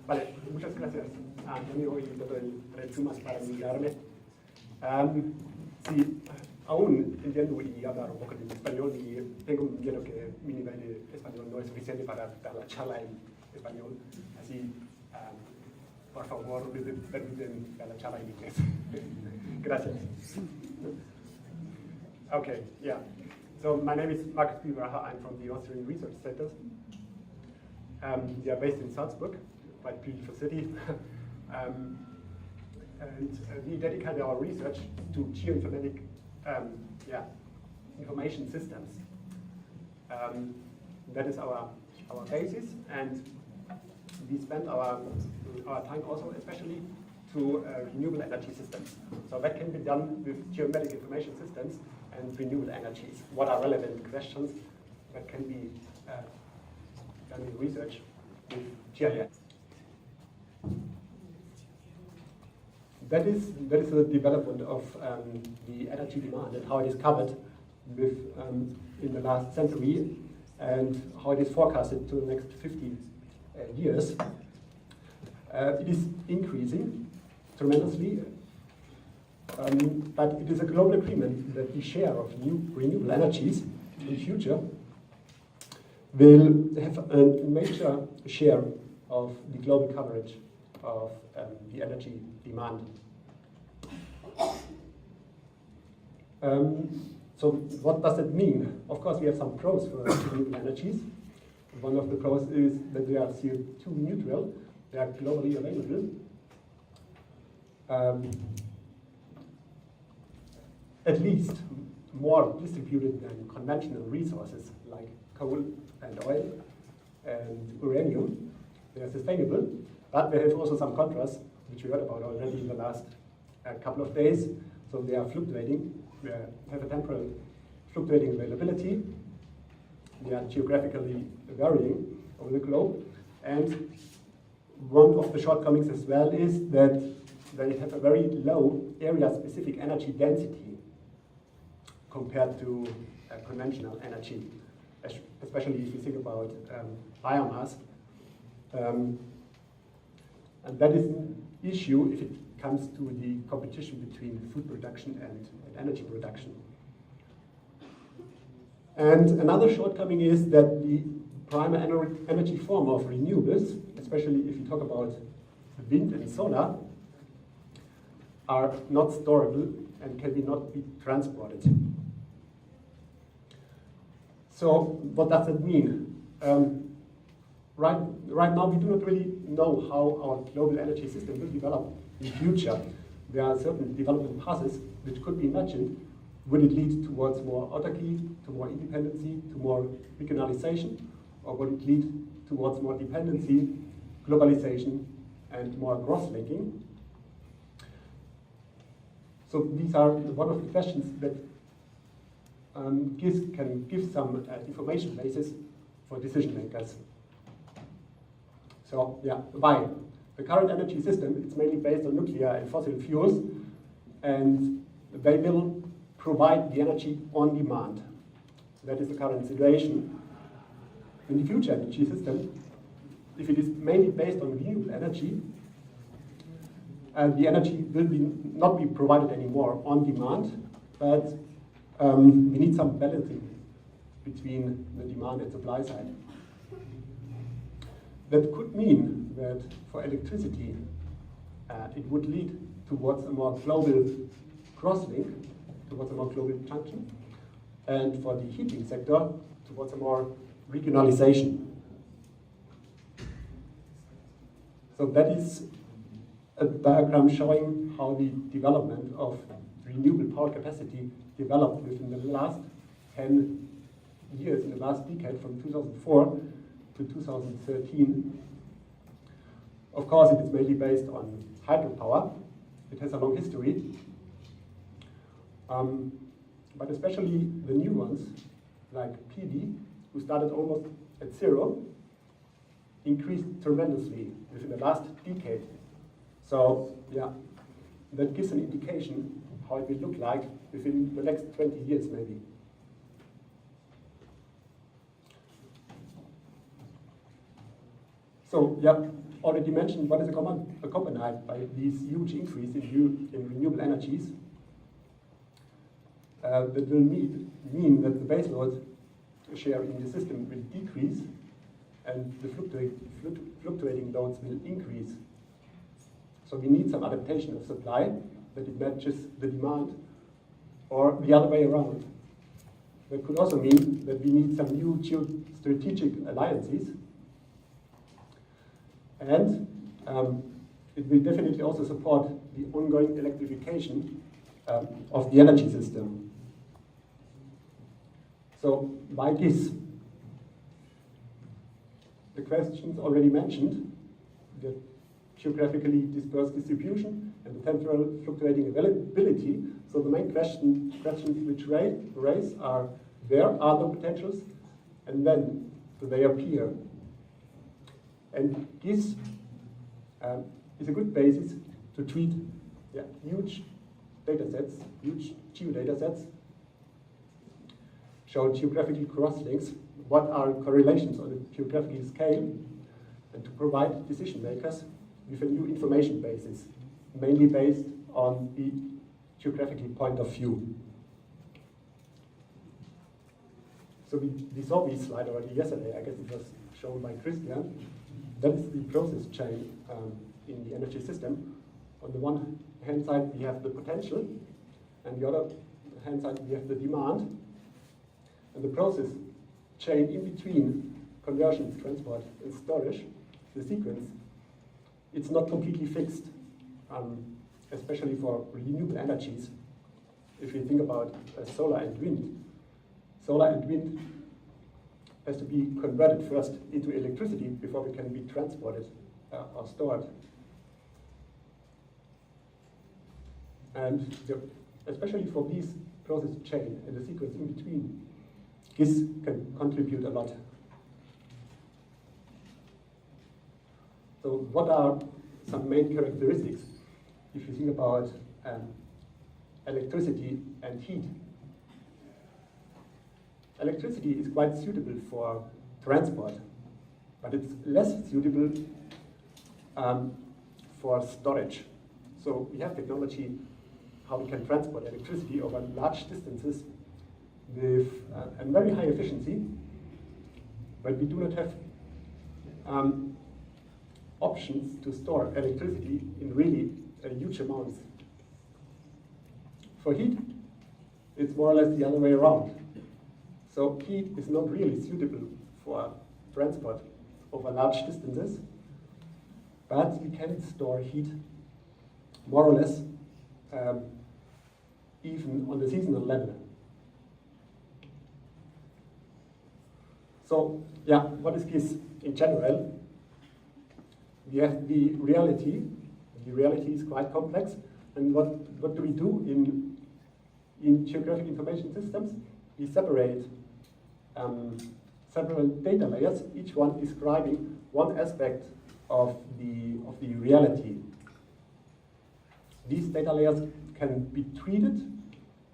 Vale, muchas gracias a Antonio y todo el SUMAS para invitarme. Sí, aún entiendo y hablar un poco de español y tengo miedo que mi nivel de español no es suficiente para dar la charla en español. Así, por favor, me permiten dar la charla en inglés. Gracias. Okay, yeah. So my name is Markus Biberacher. I'm from the Austrian Research Center. We are based in Salzburg, quite beautiful city. And we dedicate our research to geoinformatic information systems. That is our basis, and we spend our time also especially to renewable energy systems. So that can be done with geometric information systems and renewable energies. What are relevant questions that can be done in research with GIS? That is the development of the energy demand and how it is covered with, in the last century, and how it is forecasted to the next 50 years. It is increasing tremendously, but it is a global agreement that the share of new renewable energies in the future will have a major share of the global coverage of the energy demand. So what does it mean? Of course, we have some pros for renewable energies. One of the pros is that they are CO2 neutral. They are globally available. At least more distributed than conventional resources like coal and oil and uranium. They are sustainable, but they have also some contrasts, which we heard about already in the last couple of days. So they are fluctuating. They have a temporal fluctuating availability. They are geographically varying over the globe. And one of the shortcomings as well is that they have a very low area-specific energy density compared to conventional energy, especially if you think about biomass. And that is an issue if it comes to the competition between food production and energy production. And another shortcoming is that the primary energy form of renewables, especially if you talk about wind and solar, are not storable and can not be transported. So what does that mean? Right now we do not really know how our global energy system will develop in the future. There are certain development paths which could be imagined. Would it lead towards more autarky, to more independency, to more regionalization, or would it lead towards more dependency, globalization, and more cross-linking? So these are one of the questions that can give some information basis for decision makers. So yeah, why? The current energy system, it's mainly based on nuclear and fossil fuels, and they will provide the energy on demand. That is the current situation. In the future energy system, if it is mainly based on renewable energy, the energy will not be provided anymore on demand, but we need some balancing between the demand and supply side. That could mean that for electricity, it would lead towards a more global crosslink, towards a more global junction, and for the heating sector, towards a more regionalization. So that is a diagram showing how the development of renewable power capacity developed within the last 10 years, in the last decade, from 2004 to 2013. Of course, it is mainly based on hydropower. It has a long history. But especially the new ones, like PV, who started almost at zero, increased tremendously within the last decade. So, yeah, that gives an indication how it will look like within the next 20 years, maybe. So, yeah, already mentioned what is accompanied by these huge increase in renewable energies. That will mean that the baseload share in the system will decrease and the fluctuating loads will increase. So we need some adaptation of supply that it matches the demand, or the other way around. That could also mean that we need some new geostrategic alliances, and it will definitely also support the ongoing electrification of the energy system. So why this? The questions already mentioned, the geographically dispersed distribution and the temporal fluctuating availability. So the main questions which raise are, where are the potentials and when do they appear? And this is a good basis to treat huge data sets, huge geodata sets, show geographical crosslinks, what are correlations on a geographical scale, and to provide decision makers with a new information basis, mainly based on the geographical point of view. So we saw this slide already yesterday. I guess it was shown by Christian. That is the process chain in the energy system. On the one hand side, we have the potential, and the other hand side, we have the demand. And the process chain in between conversion, transport, and storage, the sequence, it's not completely fixed, especially for renewable energies. If you think about solar and wind, solar and wind has to be converted first into electricity before it can be transported or stored. And especially for these process chain and the sequence in between, this can contribute a lot. So what are some main characteristics if you think about electricity and heat? Electricity is quite suitable for transport, but it's less suitable for storage. So we have technology how we can transport electricity over large distances with a very high efficiency, but we do not have options to store electricity in really huge amounts. For heat, it's more or less the other way around. So heat is not really suitable for transport over large distances, but we can store heat more or less even on the seasonal level. So, what is this in general? We have the reality. The reality is quite complex. And what do we do in geographic information systems? We separate several data layers, each one describing one aspect of the reality. These data layers can be treated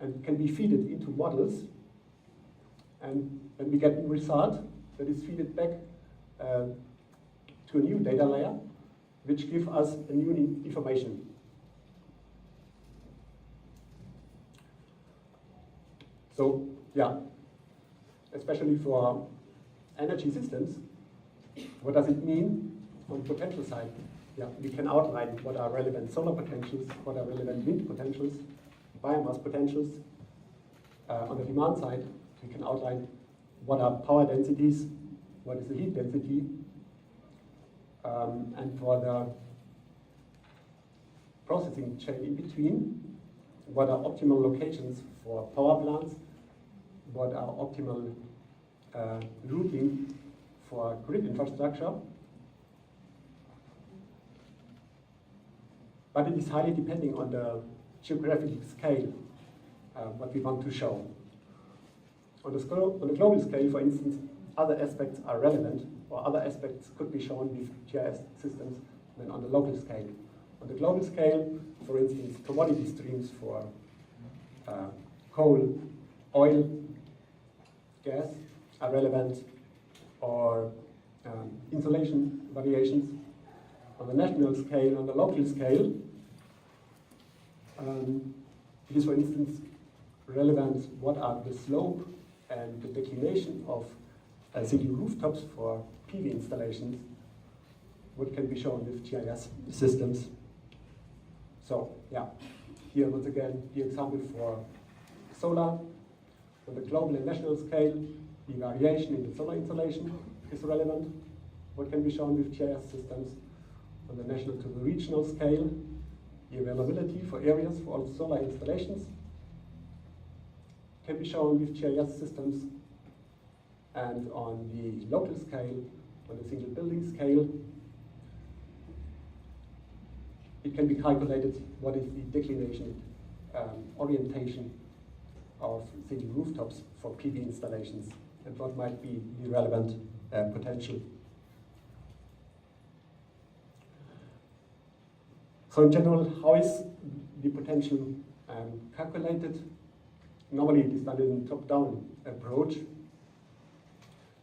and can be fed into models, and then we get a result that is fed back to a new data layer, which gives us a new information. So, especially for energy systems, what does it mean on the potential side? We can outline what are relevant solar potentials, what are relevant wind potentials, biomass potentials. On the demand side, we can outline what are power densities, what is the heat density, and for the processing chain in between, what are optimal locations for power plants, what are optimal routing for grid infrastructure. But it is highly depending on the geographic scale, what we want to show. On the global scale, for instance, other aspects are relevant, or other aspects could be shown with GIS systems than on the local scale. On the global scale, for instance, commodity streams for coal, oil, gas are relevant, or insolation variations. on the national scale, on the local scale. It is, for instance, relevant what are the slope and the declination of single rooftops for PV installations, what can be shown with GIS systems. So, yeah, here once again, the example for solar. On the global and national scale, the variation in the solar installation is relevant. What can be shown with GIS systems? On the national to the regional scale, the availability for areas for all solar installations can be shown with GIS systems. And on the local scale, on the single building scale, it can be calculated what is the declination orientation of single rooftops for PV installations and what might be the relevant potential. So in general, how is the potential calculated? Normally it is done in a top-down approach,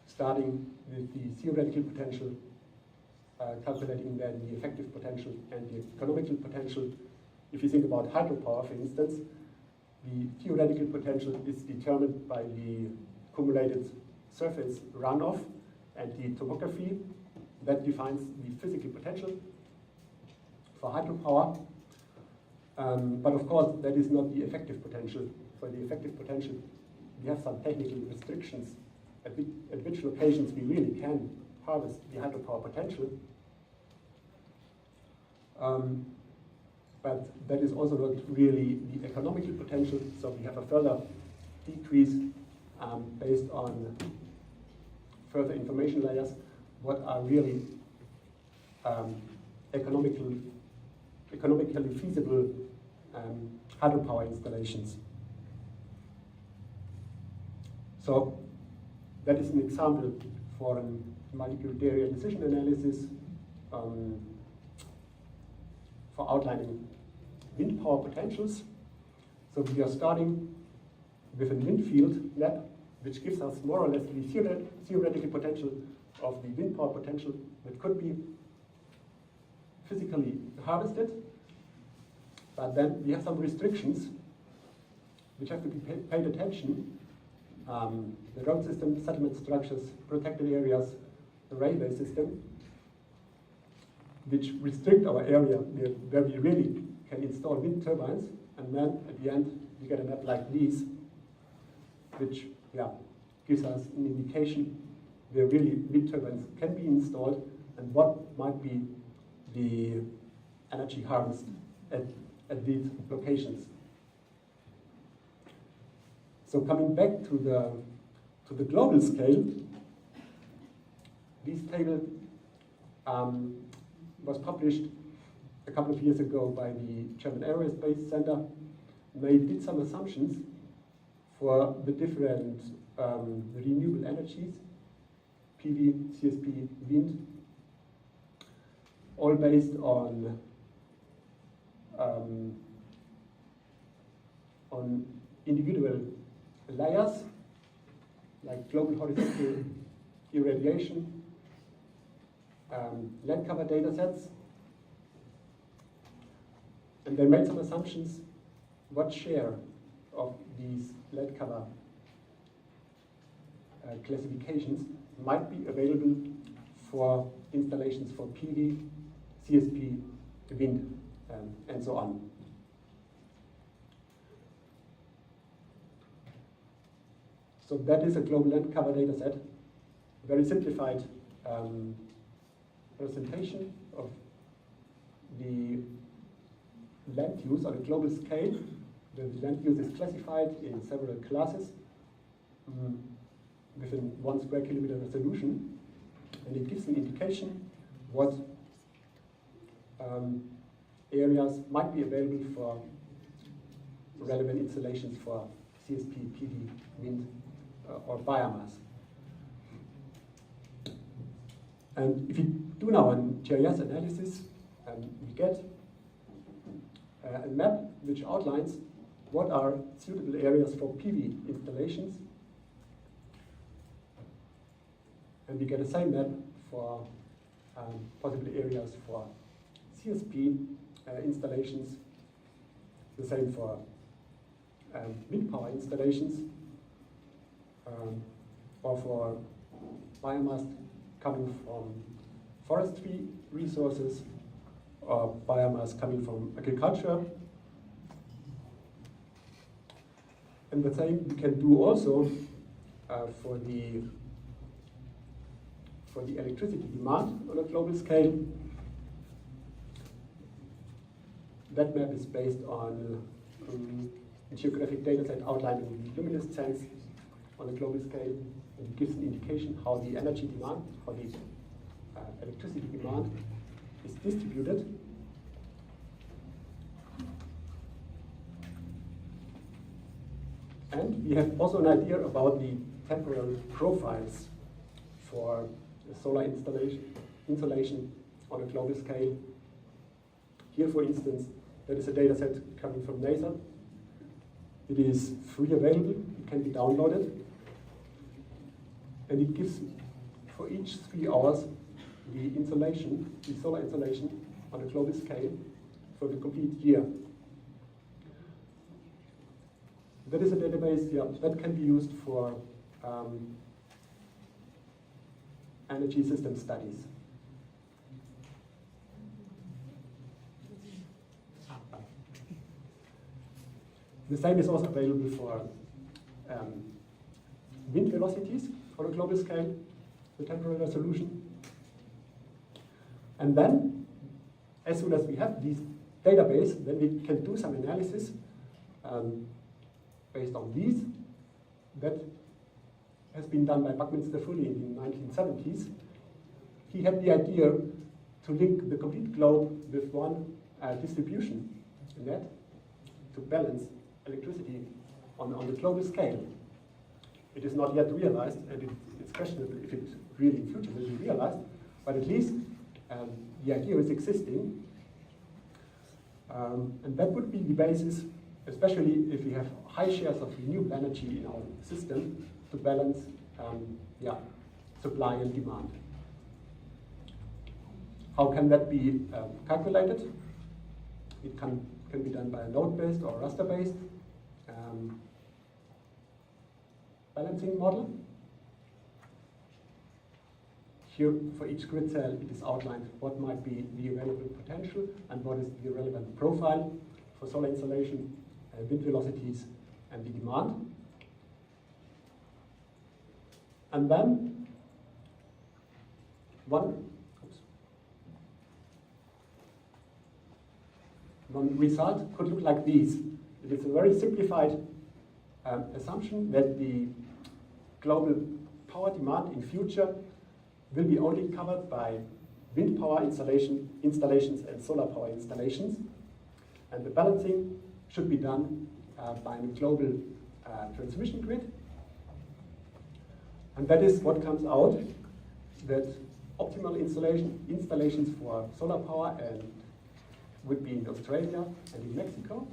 starting with the theoretical potential, calculating then the effective potential and the economical potential. If you think about hydropower, for instance, the theoretical potential is determined by the accumulated surface runoff and the topography. That defines the physical potential for hydropower. But of course, that is not the effective potential. For the effective potential, we have some technical restrictions at which locations we really can harvest the hydropower potential. But that is also not really the economical potential, so we have a further decrease based on further information layers, what are really economically feasible hydropower installations. So that is an example for a multi-criteria decision analysis for outlining wind power potentials. So we are starting with a wind field map, which gives us more or less the theoretical potential of the wind power potential that could be physically harvested. But then we have some restrictions which have to be paid attention. The road system, settlement structures, protected areas, the railway system, which restrict our area where we really can install wind turbines, and then at the end we get a map like this, which gives us an indication where really wind turbines can be installed and what might be the energy harvest at these locations. So coming back to the global scale, this table was published a couple of years ago by the German Aerospace Center. They did some assumptions for the different renewable energies, PV, CSP, wind, all based on individual layers, like global horizontal irradiation, land cover data sets. And they made some assumptions what share of these land cover classifications might be available for installations for PV, CSP, wind, and so on. So that is a global land cover data set, very simplified presentation of the land use on a global scale. The land use is classified in several classes within 1 square kilometer resolution, and it gives an indication what areas might be available for relevant installations for CSP, PV, wind, or biomass. And if you do now a GIS analysis, we get a map which outlines what are suitable areas for PV installations. And we get the same map for possible areas for CSP installations, the same for wind power installations, or for biomass coming from forestry resources, or biomass coming from agriculture. And the same we can do also for the electricity demand on a global scale. That map is based on a geographic data set outlining luminous sense on a global scale, and it gives an indication how the energy demand, how the electricity demand is distributed. And we have also an idea about the temporal profiles for the solar installation on a global scale. Here, for instance, there is a data set coming from NASA. It is free available, it can be downloaded, and it gives for each 3 hours the solar installation on a global scale for the complete year. That is a database that can be used for energy system studies. The same is also available for wind velocities on a global scale, the temporal resolution. And then, as soon as we have this database, then we can do some analysis based on these. That has been done by Buckminster Fuller in the 1970s. He had the idea to link the complete globe with one distribution net to balance electricity on the global scale. It is not yet realized, and it's questionable if it really in future will be realized, but at least the idea is existing. And that would be the basis, especially if we have high shares of renewable energy in our system, to balance supply and demand. How can that be calculated? It can be done by a node-based or raster-based balancing model. Here, for each grid cell, it is outlined what might be the available potential and what is the relevant profile for solar installation, wind velocities, and the demand. And then one result could look like this. It is a very simplified assumption that the global power demand in future will be only covered by wind power installations and solar power installations. And the balancing should be done by a global transmission grid. And that is what comes out, that optimal installations for solar power would be in Australia and in Mexico,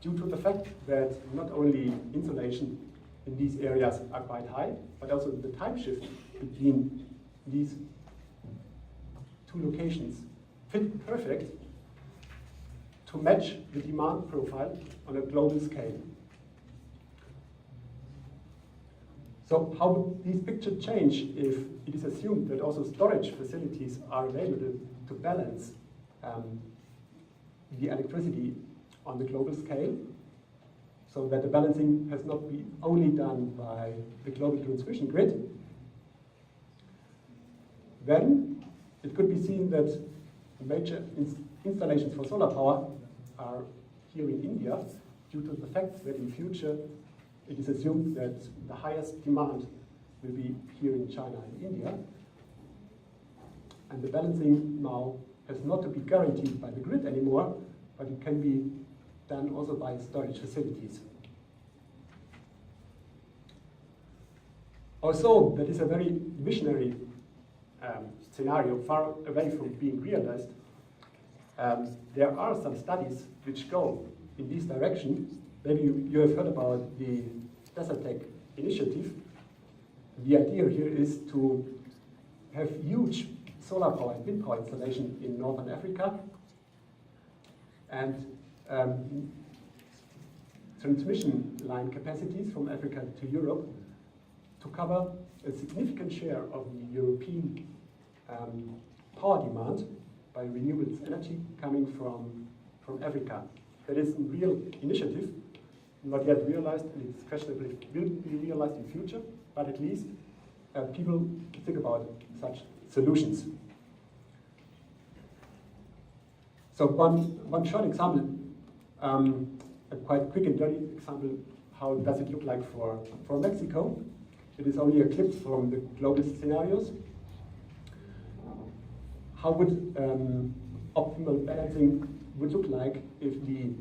due to the fact that not only insolation in these areas are quite high, but also the time shift between these two locations fit perfect to match the demand profile on a global scale. So how would these pictures change if it is assumed that also storage facilities are available to balance the electricity on the global scale, so that the balancing has not been only done by the global transmission grid? Then it could be seen that major installations for solar power are here in India, due to the fact that in future it is assumed that the highest demand will be here in China and India. And the balancing now has not to be guaranteed by the grid anymore, but it can be done also by storage facilities. Also, that is a very visionary scenario, far away from being realized. There are some studies which go in this direction. Maybe you have heard about the Desert Tech initiative. The idea here is to have huge solar power and wind power installation in Northern Africa, and transmission line capacities from Africa to Europe to cover a significant share of the European power demand by renewable energy coming from Africa. That is a real initiative, not yet realized, and it's questionable if it will be realized in future, but at least people think about such solutions. So one short example, a quite quick and dirty example, how does it look like for Mexico? It is only a clip from the global scenarios. How would optimal balancing would look like if the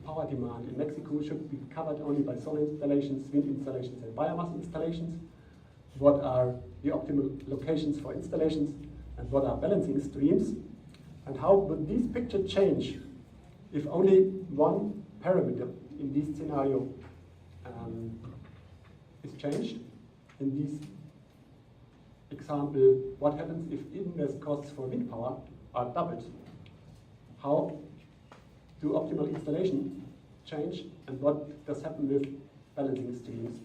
power demand in Mexico should be covered only by solar installations, wind installations, and biomass installations? What are the optimal locations for installations, and what are balancing streams? And how would this picture change if only one parameter in this scenario is changed? In this example, what happens if inverse costs for wind power are doubled? How do optimal installation change, and what does happen with balancing streams?